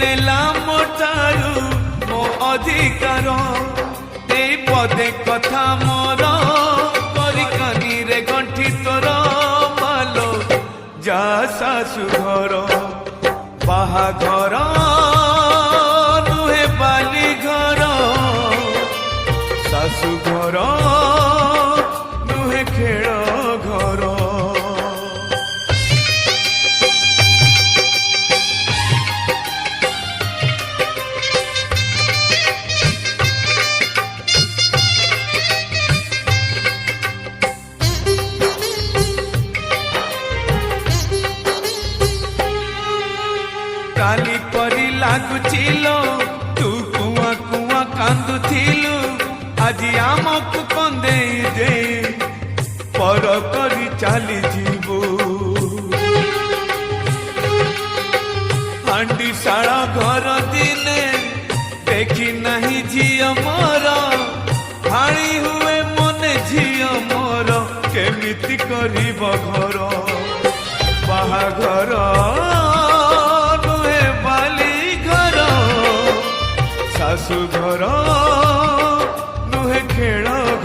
ନେଲା ମୋ ଠାରୁ ମୋ ଅଧିକାର ଏଇ ପଦେ କଥା ମୋର କରି କାନିରେ ଗଣ୍ଠି ତୋର ମାଲୋ ଯା ଶାଶୁ ଘର ବାହାଘର ନୁହେଁ ବାଲି ଘର ଶାଶୁ ଘର ନୁହେଁ ଖେଳ ଘର। काली परी लागुचिल तू कुआ कुआ कांदुथिलु आज आमक कंदे दे पर करी चली जीवु हांडी शाला घर दिने देखी नहीं झियो मोर भाणी हुए मने झियो मोर केमिति करिब घर बाहाघर